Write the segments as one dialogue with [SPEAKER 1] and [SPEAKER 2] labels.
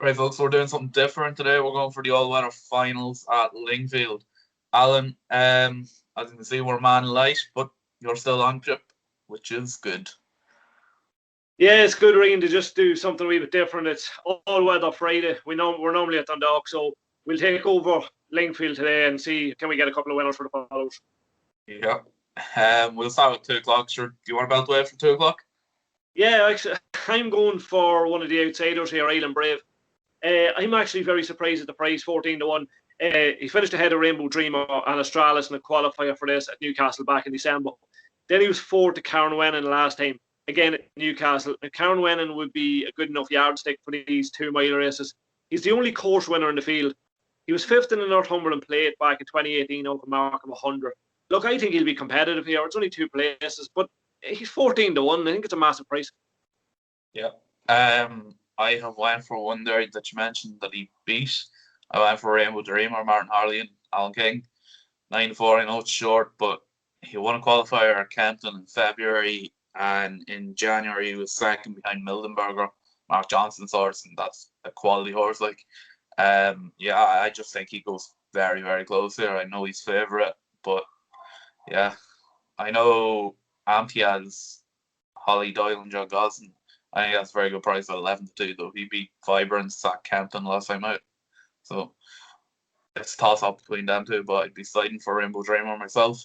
[SPEAKER 1] Right, folks, we're doing something different today. We're going for the all-weather finals at Lingfield. Alan, as you can see, we're man light, but you're still on trip, which is good.
[SPEAKER 2] Yeah, it's good, Ryan, to just do something a wee bit different. It's all weather Friday. We're normally at Dundalk, so we'll take over Lingfield today and see can we get a couple of winners for the followers.
[SPEAKER 1] Yeah. We'll start with 2 o'clock. Sure. Do you want to belt away for 2 o'clock?
[SPEAKER 2] Yeah, actually, I'm going for one of the outsiders here, Island Brave. I'm actually very surprised at the price, 14-1. He finished ahead of Rainbow Dreamer and Astralis in a qualifier for this at Newcastle back in December. Then he was fourth to Karen Wennon last time, again at Newcastle. And Karen Wennon would be a good enough yardstick for these 2 mile races. He's the only course winner in the field. He was fifth in the Northumberland Plate back in 2018 over a mark of 100. Look, I think he'll be competitive here. It's only 2 places, but he's 14-1. I think it's a massive price.
[SPEAKER 1] Yeah. I have went for one there that you mentioned that he beat. I went for Rainbow Dreamer, Martin Harley and Alan King. 9-4, I know it's short, but he won a qualifier at Kempton in February, and in January he was second behind Mildenberger, Mark Johnson's horse, and that's a quality horse. Yeah, I just think he goes very, very close here. I know he's favourite, but yeah, I know Ampy has Holly Doyle and John Gosden. I think that's a very good price at 11-2, though. He beat Vibrance at Kempton last time out. So it's a toss up between them two, but I'd be siding for Rainbow Dreamer myself.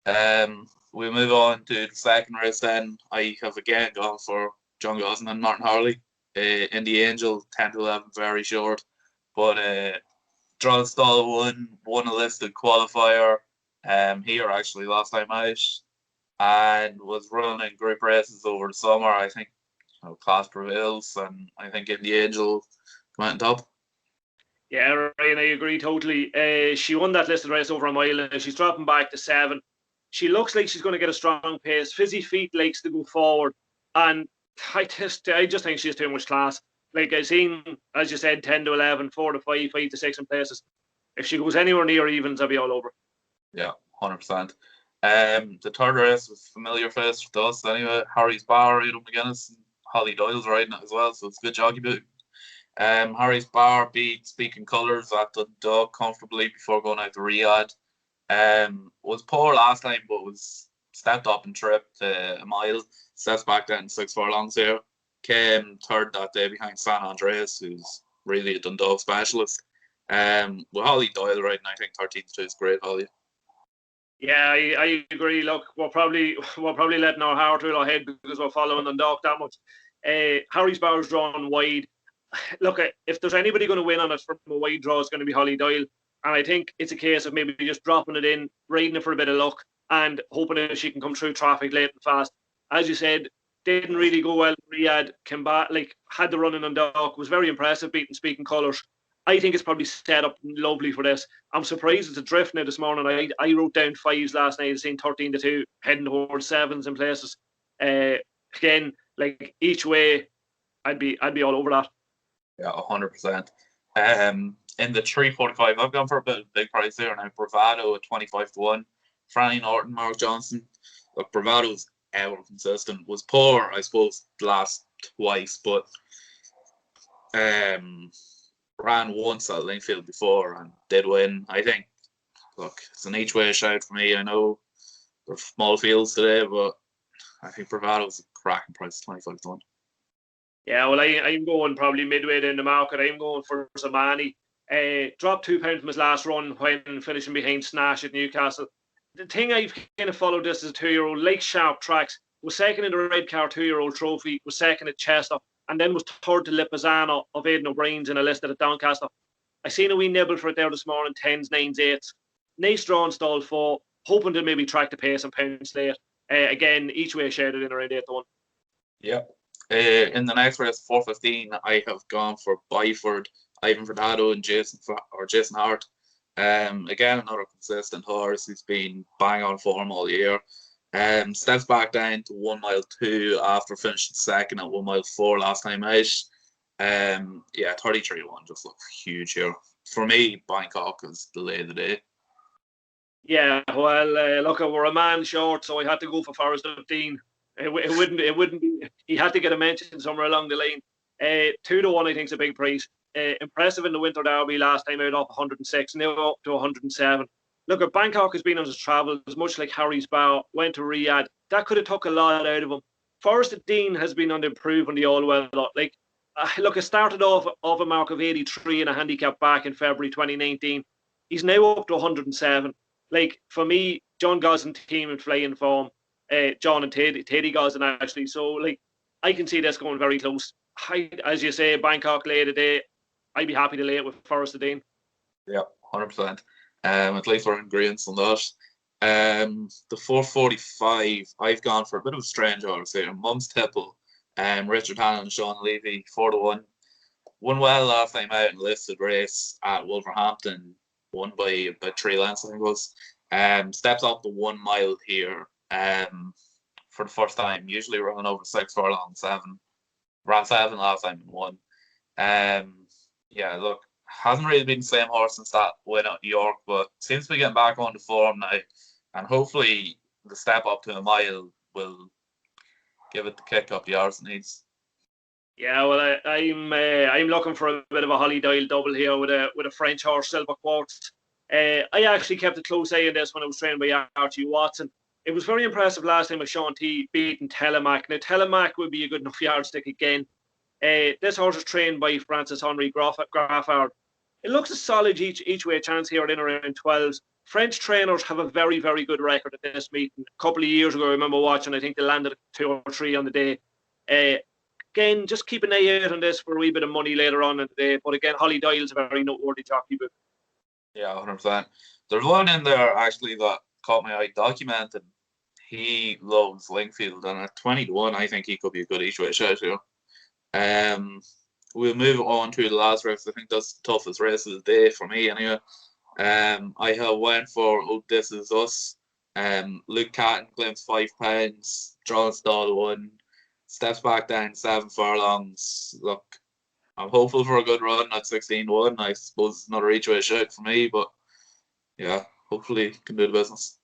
[SPEAKER 1] We move on to the second race then. I have again gone for John Gosden and Martin Harley. In the Angel, 10-11, very short. But Drogsdale won a listed qualifier here actually last time out, and was running group races over the summer. I think class prevails, and I think in the Angel come out on top.
[SPEAKER 2] Yeah, Ryan, I agree totally. She won that listed race over a mile. She's dropping back to 7. She looks like she's going to get a strong pace. Fizzy Feet likes to go forward, and I just think she has too much class. Like I've seen, as you said, 10-11, 4-5, 5-6 in places. If she goes anywhere near evens, I'll be all over.
[SPEAKER 1] Yeah, 100%. The third race was familiar face for us anyway. Harry's Bar, Aidan McGuinness, and Holly Doyle's riding it as well, so it's a good jockey boot. Harry's Bar beat Speaking Colours at Dundalk comfortably before going out to Riyadh. Was poor last time, but was stepped up and tripped a mile. Steps back down 6 furlongs here. Came third that day behind San Andreas, who's really a Dundalk specialist. With Holly Doyle riding, I think 13-2 is great, Holly.
[SPEAKER 2] Yeah, I agree. Look, we're probably letting our heart rule ahead because we're following Dundalk that much. Harry's Bar's drawn wide. Look, if there's anybody going to win on it from a wide draw, it's going to be Holly Doyle. And I think it's a case of maybe just dropping it in, riding it for a bit of luck, and hoping that she can come through traffic late and fast. As you said, didn't really go well. Riyadh came back, had the run in Dundalk, was very impressive, beating Speaking Colours. I think it's probably set up lovely for this. I'm surprised it's a drift now this morning. I wrote down 5s last night, seeing 13-2, heading towards 7s in places. Again, each way, I'd be all over that.
[SPEAKER 1] Yeah, 100%. In the 345, I've gone for a bit of big price there now. Bravado at 25-1. Franny Norton, Mark Johnson. Look, Bravado's ever consistent. Was poor, I suppose, last twice, but ran once at Lingfield before and did win. I think, look, it's an each way shout for me. I know they're small fields today, but I think Bravado's a cracking price, 25-1.
[SPEAKER 2] Yeah, well, I'm going probably midway in the market. I'm going for Zamani. Dropped £2 from his last run when finishing behind Snash at Newcastle. The thing I've kind of followed this as a 2-year-old, like Sharp Tracks, was second in the Red Car 2-year-old trophy, was second at Chester, and then was third to Lipizzaner of Aidan O'Brien's in a list at Doncaster. I seen a wee nibble for it there this morning, 10s, 9s, 8s. Nice draw in stall 4, hoping to maybe track the pace and pounce late. Again, each way shaded in around 8-1.
[SPEAKER 1] Yeah. In the next race, 4:15, I have gone for Byford, Ivan Furtado, and Jason Hart. Again, another consistent horse who's been bang on form all year. Steps back down to 1 mile 2 after finishing second at 1 mile 4 last time out. 33-1 just looks huge here. For me, Bangkok is the lay of the day.
[SPEAKER 2] Yeah, well, look, we're a man short, so I had to go for Forest of Dean. It wouldn't be. He had to get a mention somewhere along the line. 2-1, I think, is a big price. impressive in the Winter Derby last time out, off 106, now up to 107. Look, at Bangkok has been on his travels, much like Harry's Bar, went to Riyadh. That could have took a lot out of him. Forrest Dean has been on the improve on the all-weather. Like, look, it started off a mark of 83 in a handicap back in February 2019. He's now up to 107. Like, for me, John Gosden team in flying form. John and Teddy Gosden, actually. So, like, I can see this going very close. As you say, Bangkok lay today. I'd be happy to lay it with Forrest Dean.
[SPEAKER 1] Yeah, 100%. At least we're in agreement on that. The 445, I've gone for a bit of a strange horse here. Mums Tipple, Richard Hannon and Sean Levy, 4-1. Won well last time out in a listed race at Wolverhampton. Won by about 3 lengths, I think it was. Steps up the 1 mile here for the first time. Usually running over 6 furlongs, 7. Ran 7 last time and 1. Yeah, look, hasn't really been the same horse since that win at York, but seems to be getting back on the form now. And hopefully the step up to a mile will give it the kick up the arse it needs.
[SPEAKER 2] Yeah, well, I'm looking for a bit of a Holly Doyle double here with a French horse, Silver Quartz. I actually kept a close eye on this when I was trained by Archie Watson. It was very impressive last time with Sean T beating Telemac. Now, Telemac would be a good enough yardstick again. This horse is trained by Francis Henry Graffard. It looks a solid each way chance here at in around 12s. French trainers have a very, very good record at this meeting. A couple of years ago, I remember watching, I think they landed 2 or 3 on the day. Again, just keep an eye out on this for a wee bit of money later on in the day. But again, Holly Doyle's a very noteworthy jockey book.
[SPEAKER 1] Yeah, 100%. There's one in there actually that caught my eye, Documented. He loves Lingfield, and at 20-1, I think he could be a good each way shot here. We'll move on to the last race. I think that's the toughest race of the day for me anyway. I have went for This Is Us. Luke Catton claims £5, draws stall 1, steps back down 7 furlongs. Look, I'm hopeful for a good run at 16-1. I suppose it's not a reach way shot for me, but yeah, hopefully can do the business.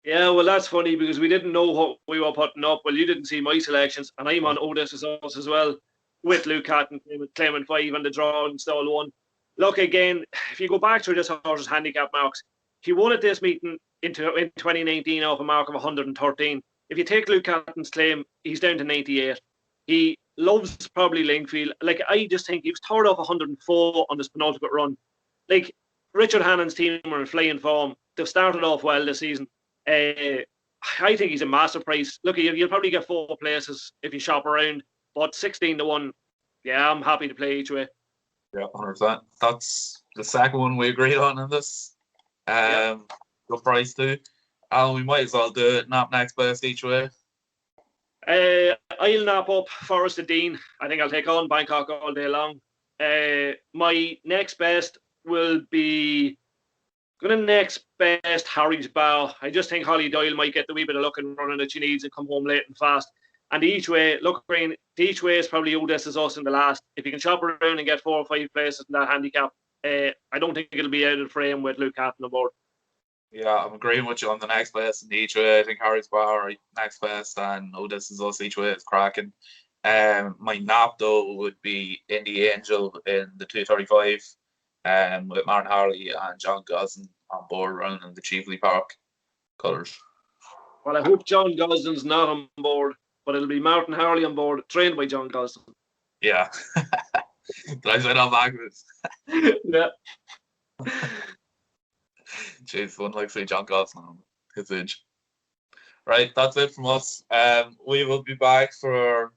[SPEAKER 2] Yeah, well, that's funny because we didn't know what we were putting up. Well, you didn't see my selections, and I'm on This Is Us as well, with Luke Catton claiming 5 and the draw and stall 1. Look, again, if you go back through this horse's handicap marks, he won at this meeting in 2019 off a mark of 113. If you take Luke Catton's claim, he's down to 98. He loves probably Lingfield. Like, I just think he was third off 104 on this penultimate run. Like, Richard Hannon's team are in flying form. They've started off well this season. I think he's a massive price. Look, you'll probably get 4 places if you shop around, but 16-1, yeah, I'm happy to play each way.
[SPEAKER 1] Yeah, 100%. That's the second one we agreed on in this. Good price too. And we might as well do it. Nap next best each way.
[SPEAKER 2] I'll nap up Forrest Dean. I think I'll take on Bangkok all day long. My next best will be next best Harry's Bow. I just think Holly Doyle might get the wee bit of luck and running that she needs and come home late and fast. And each way, look, Green, each way is probably This Is Us in the last. If you can shop around and get 4 or 5 places in that handicap, I don't think it'll be out of the frame with Luke Catton on board.
[SPEAKER 1] Yeah, I'm agreeing with you on the next best and each way. I think Harry's Bar next best and This Is Us each way is cracking. My nap though would be Indie Angel in the 235 with Martin Harley and John Gosden on board running in the Cheveley Park colours.
[SPEAKER 2] Well, I hope John Gosden's not on board, but it'll be Martin Harley on board, trained by John Gosden.
[SPEAKER 1] Yeah. Did I say that backwards?
[SPEAKER 2] Yeah.
[SPEAKER 1] Jeez, one like say John Gosden on his age. Right, that's it from us. We will be back for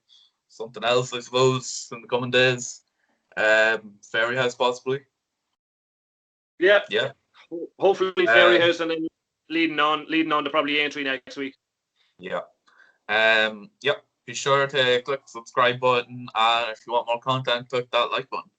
[SPEAKER 1] something else, I suppose, in the coming days. Fairy House possibly.
[SPEAKER 2] Yeah.
[SPEAKER 1] Yeah.
[SPEAKER 2] Hopefully Fairy House, and then leading on to probably Aintree next week.
[SPEAKER 1] Yeah. Yep. Be sure to click the subscribe button, and if you want more content, click that like button.